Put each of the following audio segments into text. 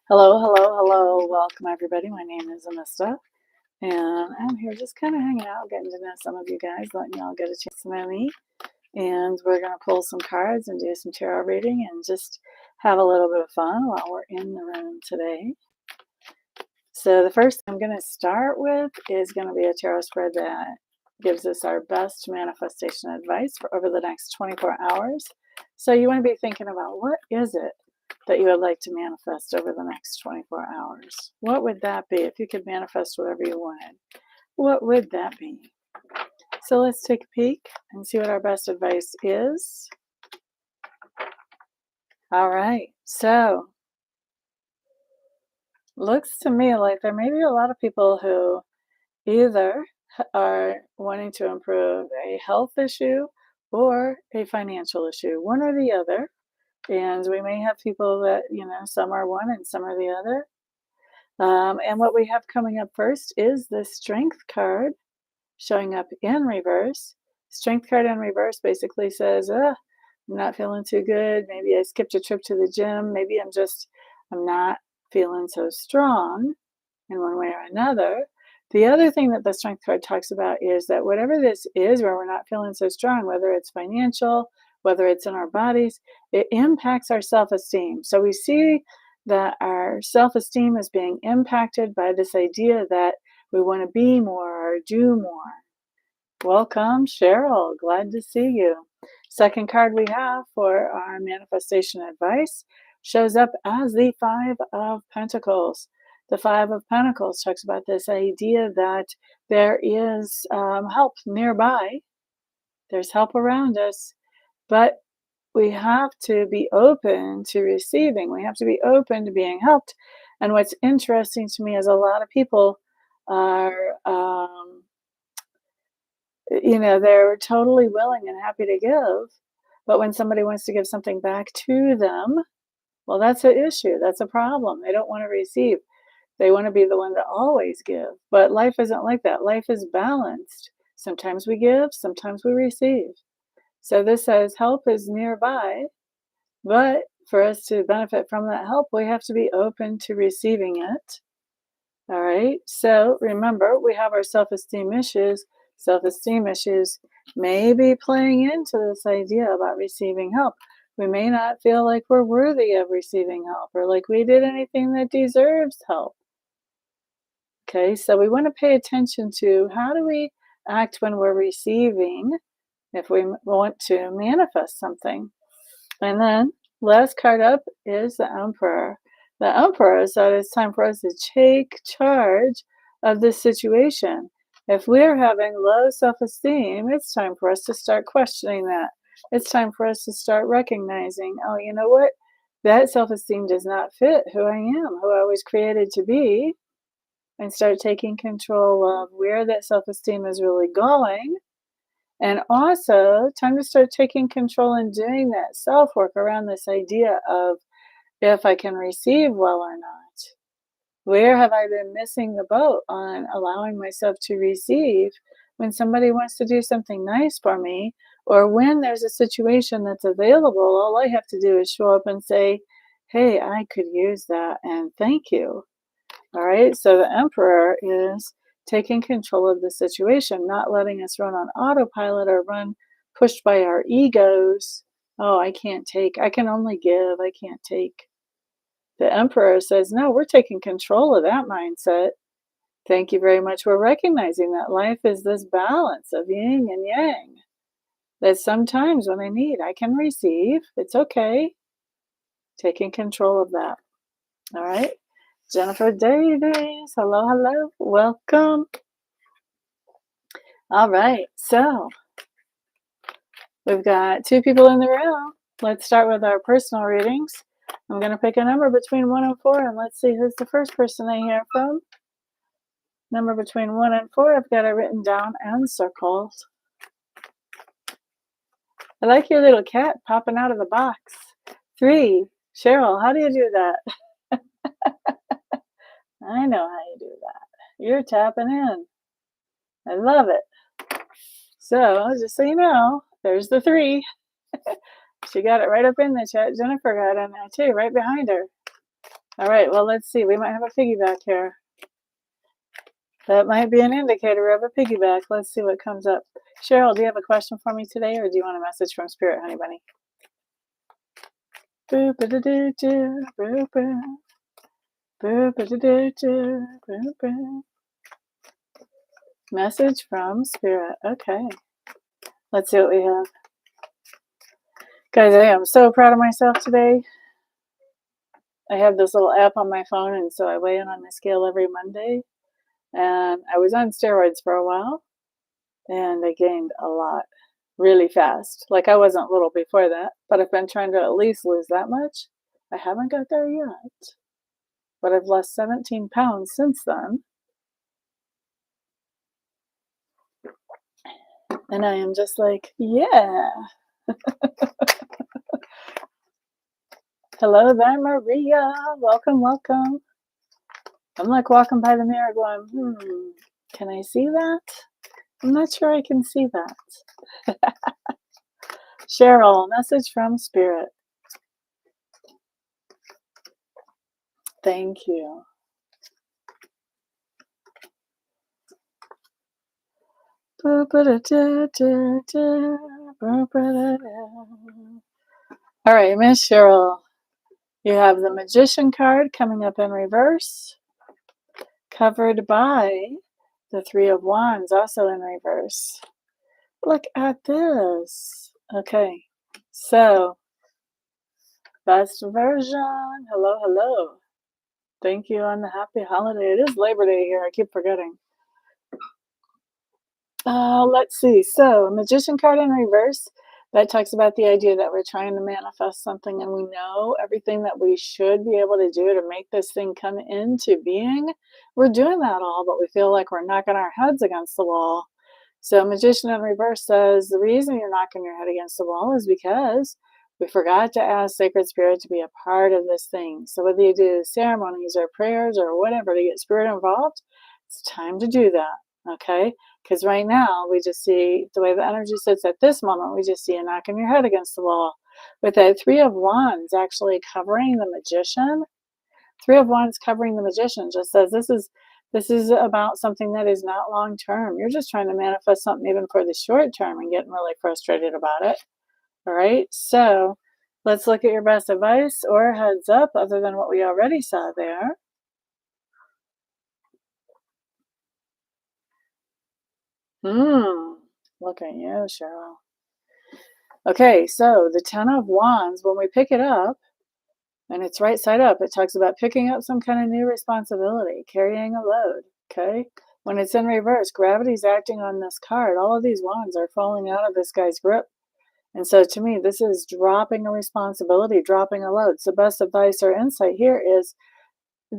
Hello, hello, hello. Welcome, everybody. My name is Amista, and I'm here just kind of hanging out, getting to know some of you guys, letting y'all get a chance to know me. And we're going to pull some cards and do some tarot reading and just have a little bit of fun while we're in the room today. So, the first thing I'm going to start with is going to be a tarot spread that gives us our best manifestation advice for over the next 24 hours. So, you want to be thinking about what is it that you would like to manifest over the next 24 hours? What would that be if you could manifest whatever you wanted? What would that be? So let's take a peek and see what our best advice is. All right, so looks to me like there may be a lot of people who either are wanting to improve a health issue or a financial issue, one or the other. And we may have people that, some are one and some are the other. And what we have coming up first is the Strength card showing up in reverse. Strength card in reverse basically says, I'm not feeling too good. Maybe I skipped a trip to the gym. Maybe I'm not feeling so strong in one way or another. The other thing that the Strength card talks about is that whatever this is where we're not feeling so strong, whether it's financial, whether it's in our bodies, it impacts our self-esteem. So we see that our self-esteem is being impacted by this idea that we want to be more or do more. Welcome, Cheryl. Glad to see you. Second card we have for our manifestation advice shows up as the Five of Pentacles. The Five of Pentacles talks about this idea that there is help nearby. There's help around us, but we have to be open to receiving. We have to be open to being helped. And what's interesting to me is a lot of people are, they're totally willing and happy to give. But when somebody wants to give something back to them, well, that's an issue. That's a problem. They don't want to receive. They want to be the one to always give. But life isn't like that. Life is balanced. Sometimes we give, sometimes we receive. So this says help is nearby, but for us to benefit from that help, we have to be open to receiving it. All right. So remember, we have our self-esteem issues. Self-esteem issues may be playing into this idea about receiving help. We may not feel like we're worthy of receiving help or like we did anything that deserves help. Okay, so we want to pay attention to how do we act when we're receiving if we want to manifest something. And then last card up is the Emperor. The Emperor said it's time for us to take charge of this situation. If we're having low self-esteem, it's time for us to start questioning that. It's time for us to start recognizing, oh, you know what? That self-esteem does not fit who I am, who I was created to be, and start taking control of where that self-esteem is really going. And also, time to start taking control and doing that self-work around this idea of if I can receive well or not. Where have I been missing the boat on allowing myself to receive when somebody wants to do something nice for me, or when there's a situation that's available, all I have to do is show up and say, hey, I could use that, and thank you. All right, so the Emperor is taking control of the situation, not letting us run on autopilot or run pushed by our egos. Oh, I can't take, I can only give, I can't take. The Emperor says, no, we're taking control of that mindset. Thank you very much. We're recognizing that life is this balance of yin and yang. That sometimes when I need, I can receive. It's okay. Taking control of that. All right. Jennifer Davies, hello, hello, welcome. All right, so we've got two people in the room. Let's start with our personal readings. I'm going to pick a number between 1 and 4, and let's see who's the first person I hear from. Number between 1 and 4, I've got it written down and circled. I like your little cat popping out of the box. 3, Cheryl, how do you do that? I know how you do that. You're tapping in. I love it. So, just so you know, there's the 3. She got it right up in the chat. Jennifer got in there too, right behind her. All right, well, let's see. We might have a piggyback here. That might be an indicator of a piggyback. Let's see what comes up. Cheryl, do you have a question for me today, or do you want a message from Spirit, honey bunny? Boop a doo doo doo, boop boop. Boop a doo doo doo, boop boop. Message from Spirit. Okay. Let's see what we have. Guys, I am so proud of myself today. I have this little app on my phone, and so I weigh in on my scale every Monday. And I was on steroids for a while, and I gained a lot really fast. Like I wasn't little before that, but I've been trying to at least lose that much. I haven't got there yet, but I've lost 17 pounds since then. And I am just like, yeah. Hello there, Maria. Welcome, welcome. I'm like walking by the mirror going, can I see that? I'm not sure I can see that. Cheryl, message from Spirit. Thank you. All right, Miss Cheryl, you have the Magician card coming up in reverse, covered by the Three of Wands, also in reverse. Look at this. Okay, so best version. Hello, hello. Thank you on the happy holiday. It is Labor Day here. I keep forgetting. Let's see. So, Magician card in reverse. That talks about the idea that we're trying to manifest something and we know everything that we should be able to do to make this thing come into being. We're doing that all, but we feel like we're knocking our heads against the wall. So, Magician in reverse says the reason you're knocking your head against the wall is because we forgot to ask Sacred Spirit to be a part of this thing. So, whether you do ceremonies or prayers or whatever to get Spirit involved, it's time to do that. Okay? Because right now, we just see the way the energy sits at this moment, we just see you knocking your head against the wall. With that Three of Wands actually covering the Magician, Three of Wands covering the Magician just says this is about something that is not long term. You're just trying to manifest something even for the short term and getting really frustrated about it. All right, so let's look at your best advice or heads up other than what we already saw there. Look at you, Cheryl. Okay, so the Ten of Wands, when we pick it up, and it's right side up, it talks about picking up some kind of new responsibility, carrying a load, okay? When it's in reverse, gravity's acting on this card. All of these wands are falling out of this guy's grip. And so to me, this is dropping a responsibility, dropping a load. So best advice or insight here is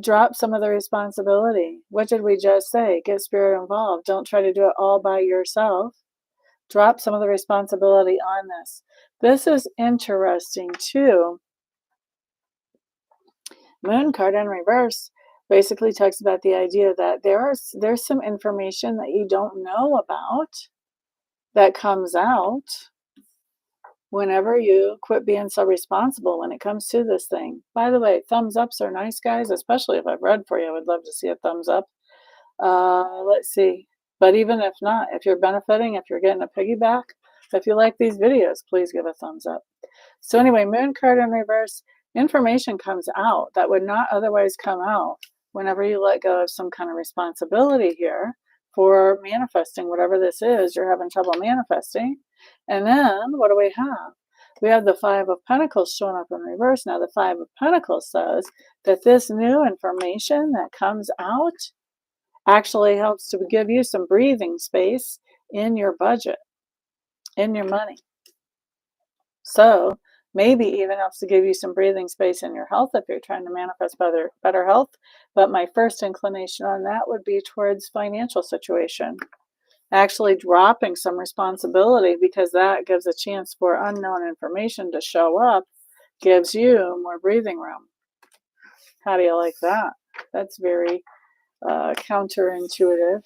drop some of the responsibility. What did we just say? Get Spirit involved. Don't try to do it all by yourself. Drop some of the responsibility on this. This is interesting too. Moon card in reverse basically talks about the idea that there's some information that you don't know about that comes out whenever you quit being so responsible when it comes to this thing. By the way, thumbs ups are nice, guys, especially if I've read for you. I would love to see a thumbs up. Let's see. But even if not, if you're benefiting, if you're getting a piggyback, if you like these videos, please give a thumbs up. So anyway, Moon card in reverse, information comes out that would not otherwise come out whenever you let go of some kind of responsibility here for manifesting whatever this is you're having trouble manifesting. And then what do we have? We have the Five of Pentacles showing up in reverse. Now the Five of Pentacles says that this new information that comes out actually helps to give you some breathing space in your budget, in your money. So maybe even helps to give you some breathing space in your health if you're trying to manifest better health. But my first inclination on that would be towards financial situation. Actually dropping some responsibility because that gives a chance for unknown information to show up, gives you more breathing room. How do you like that? That's very counterintuitive.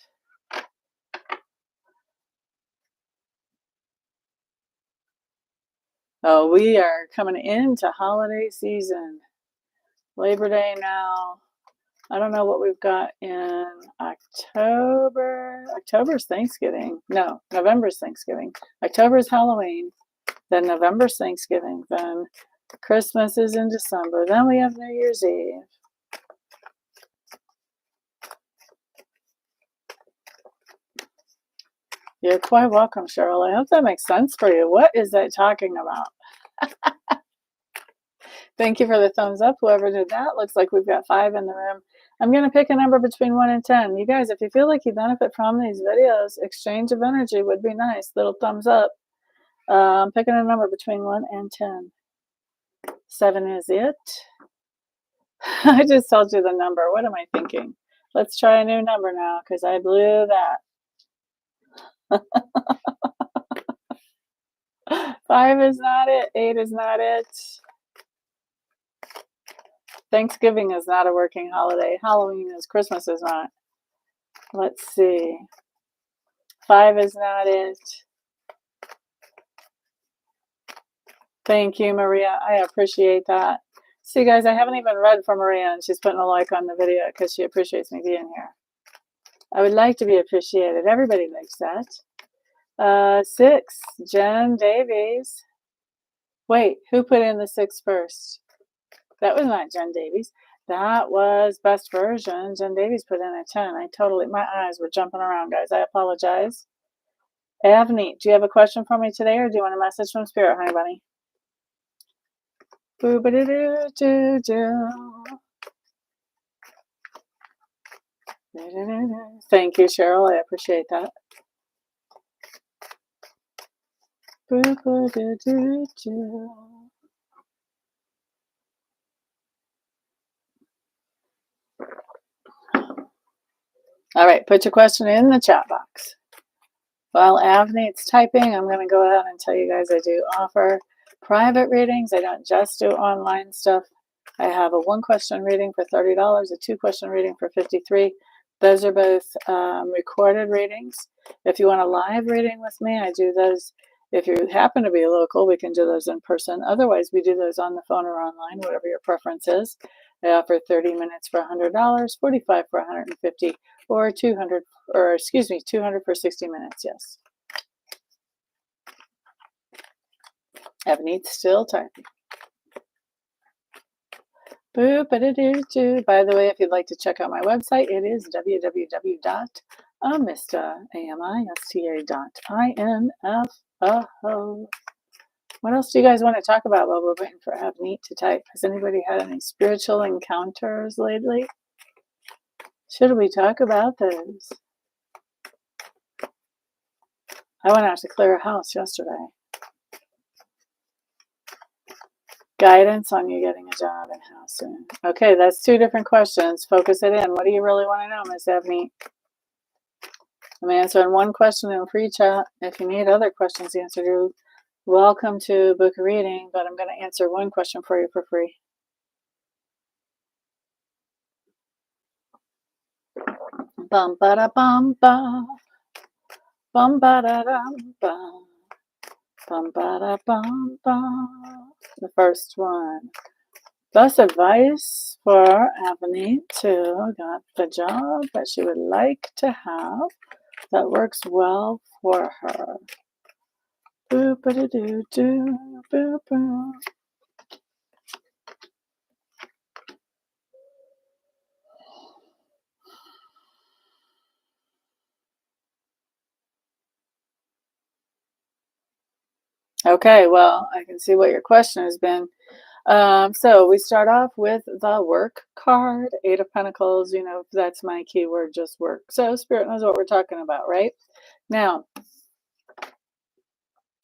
Oh, we are coming into holiday season. Labor Day now. I don't know what we've got in October. October's Thanksgiving. No, November's Thanksgiving. October's Halloween. Then November's Thanksgiving. Then Christmas is in December. Then we have New Year's Eve. You're quite welcome, Cheryl. I hope that makes sense for you. What is that talking about? Thank you for the thumbs up, whoever did that. Looks like we've got 5 in the room. I'm going to pick a number between 1 and 10. You guys, if you feel like you benefit from these videos, exchange of energy would be nice. Little thumbs up. I'm picking a number between 1 and 10. 7 is it. I just told you the number. What am I thinking? Let's try a new number now because I blew that. 5 is not it. 8 is not it. Thanksgiving is not a working holiday. Halloween is. Christmas is not. Let's see. 5 is not it. Thank you, Maria. I appreciate that. See, guys, I haven't even read from Maria, and she's putting a like on the video because she appreciates me being here. I would like to be appreciated. Everybody likes that. 6, Jen Davies. Wait, who put in the 6 first? That was not Jen Davies. That was Best Version. Jen Davies put in a 10. My eyes were jumping around, guys. I apologize. Avni, do you have a question for me today, or do you want a message from Spirit, honey bunny? Thank you, Cheryl. I appreciate that. All right, put your question in the chat box. While Avneet's typing, I'm going to go ahead and tell you guys I do offer private readings. I don't just do online stuff. I have a 1-question reading for $30, a 2-question reading for $53. Those are both recorded readings. If you want a live reading with me, I do those. If you happen to be local, we can do those in person. Otherwise, we do those on the phone or online, whatever your preference is. I offer 30 minutes for $100, 45 for $150, or 200 for 60 minutes. Yes. Ebony's still typing. By the way, if you'd like to check out my website, it is www.amista.info. What else do you guys want to talk about while we're waiting for Avneet to type? Has anybody had any spiritual encounters lately? Should we talk about those? I went out to clear a house yesterday. Guidance on you getting a job and how soon. Okay, that's 2 different questions. Focus it in. What do you really want to know, Miss Avneet? I'm answering 1 question in free chat. If you need other questions answered, you're welcome to book a reading, but I'm going to answer 1 question for you for free. Bum ba da bum ba. Bum ba da dum bum. Bum ba da bum ba. The first one. Best advice for Avneet to get the job that she would like to have that works well for her. Boop-a-da-doo-doo, boop-a. Okay, well, I can see what your question has been. So we start off with the work card, 8 of Pentacles. You know, that's my keyword, just work. So Spirit knows what we're talking about, right? Now,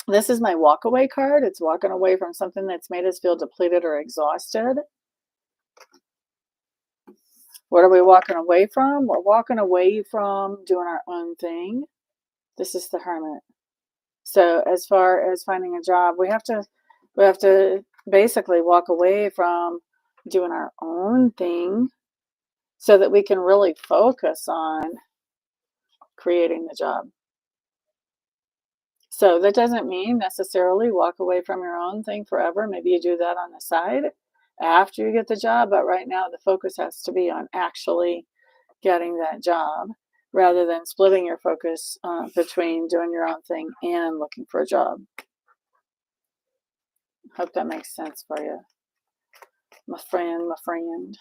this is my walk away card. It's walking away from something that's made us feel depleted or exhausted. What are we walking away from? We're walking away from doing our own thing. This is the Hermit. So as far as finding a job, we have to basically walk away from doing our own thing so that we can really focus on creating the job. So that doesn't mean necessarily walk away from your own thing forever. Maybe you do that on the side. after you get the job, but right now the focus has to be on actually getting that job rather than splitting your focus between doing your own thing and looking for a job. Hope that makes sense for you, my friend, my friend.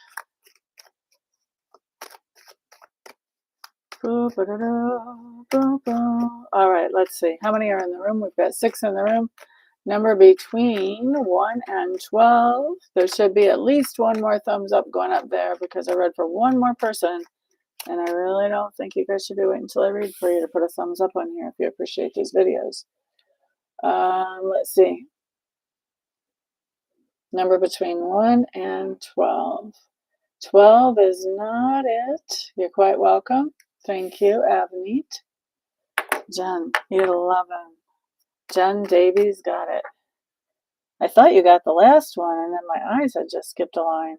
All right, let's see. How many are in the room? We've got 6 in the room. Number between 1 and 12. There should be at least one more thumbs up going up there because I read for one more person. And I really don't think you guys should be waiting until I read for you to put a thumbs up on here if you appreciate these videos. Let's see. Number between 1 and 12. 12 is not it. You're quite welcome. Thank you, Avneet. Jen, 11. Jen Davies got it. I thought you got the last one, and then my eyes had just skipped a line.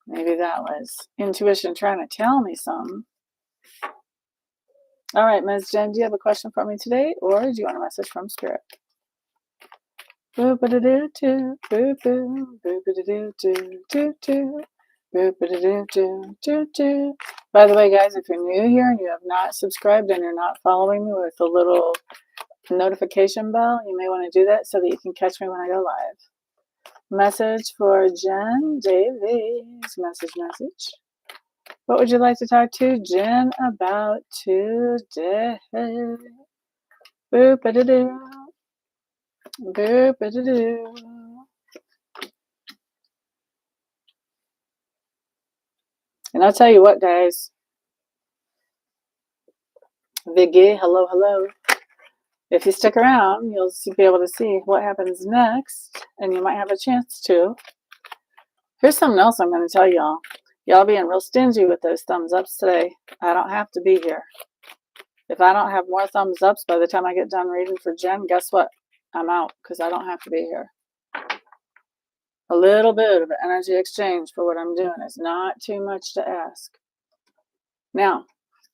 Maybe that was intuition trying to tell me something. All right, Ms. Jen, do you have a question for me today, or do you want a message from Spirit? Boo-ba-da-doo-doo, boo-boo, boo-ba-da-doo-doo-doo-doo, boo-ba-da-doo-doo-doo-doo. By the way, guys, if you're new here and you have not subscribed and you're not following me with the little notification bell, you may want to do that so that you can catch me when I go live. Message for Jen Davies. Message. What would you like to talk to Jen about today? Boop-a-da-doo. Boop-a-da-doo. And I'll tell you what, guys. Viggy, hello. If you stick around, you'll be able to see what happens next, and you might have a chance to. Here's something else I'm going to tell y'all. Y'all being real stingy with those thumbs ups today. I don't have to be here. If I don't have more thumbs ups by the time I get done reading for Jen, guess what? I'm out because I don't have to be here. A little bit of energy exchange for what I'm doing is not too much to ask. Now,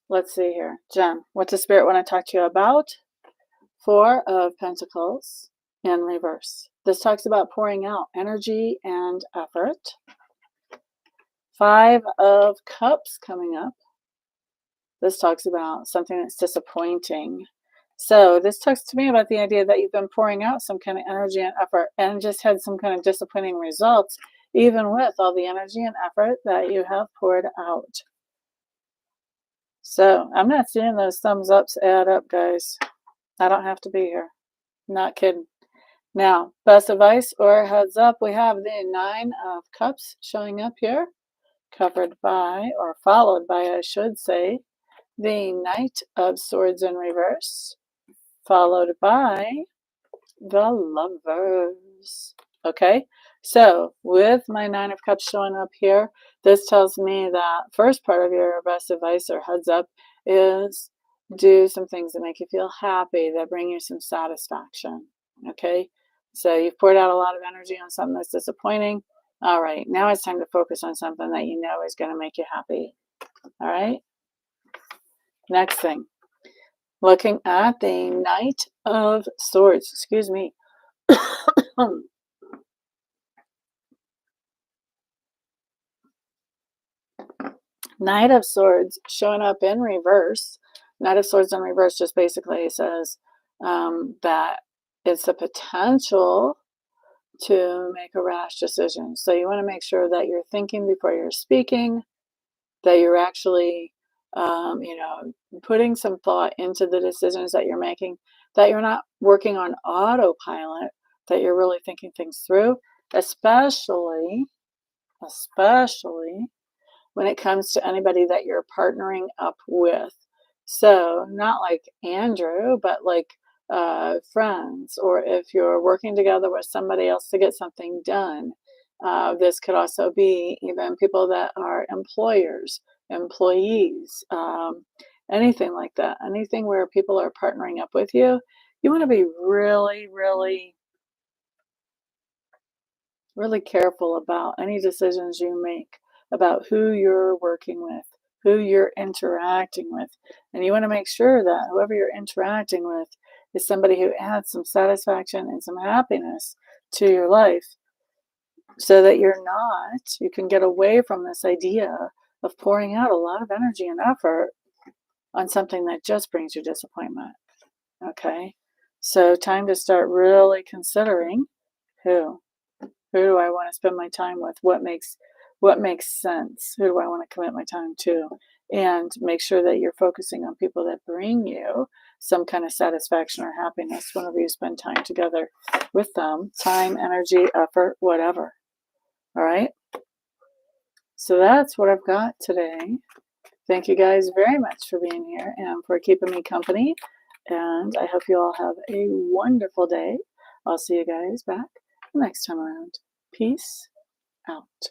let's see here. Jen, what does Spirit want to talk to you about? 4 of Pentacles in reverse. This talks about pouring out energy and effort. 5 of Cups coming up. This talks about something that's disappointing. So this talks to me about the idea that you've been pouring out some kind of energy and effort and just had some kind of disappointing results, even with all the energy and effort that you have poured out. So I'm not seeing those thumbs ups add up, guys. I don't have to be here. Not kidding. Now, best advice or heads up, we have the 9 of Cups showing up here, covered by, or followed by, I should say, the Knight of Swords in reverse, followed by the Lovers. Okay, so with my 9 of Cups showing up here, this tells me that first part of your best advice or heads up is do some things that make you feel happy, that bring you some satisfaction. Okay, so you've poured out a lot of energy on something that's disappointing. All right, now it's time to focus on something that you know is going to make you happy. All right, next thing, looking at the Knight of Swords, excuse me. Knight of Swords showing up in reverse. Knight of Swords in reverse just basically says that it's a potential to make a rash decision. So you want to make sure that you're thinking before you're speaking, that you're actually, putting some thought into the decisions that you're making, that you're not working on autopilot, that you're really thinking things through, especially when it comes to anybody that you're partnering up with. So not like Andrew, but like friends, or if you're working together with somebody else to get something done. This could also be even people that are employers, employees, anything like that. Anything where people are partnering up with you. You want to be really, really, really careful about any decisions you make about who you're working with, who you're interacting with. And you want to make sure that whoever you're interacting with is somebody who adds some satisfaction and some happiness to your life so that you can get away from this idea of pouring out a lot of energy and effort on something that just brings you disappointment. Okay. So, time to start really considering who. Who do I want to spend my time with? What makes sense? Who do I want to commit my time to? And make sure that you're focusing on people that bring you some kind of satisfaction or happiness whenever you spend time together with them. Time, energy, effort, whatever. All right? So that's what I've got today. Thank you guys very much for being here and for keeping me company. And I hope you all have a wonderful day. I'll see you guys back next time around. Peace out.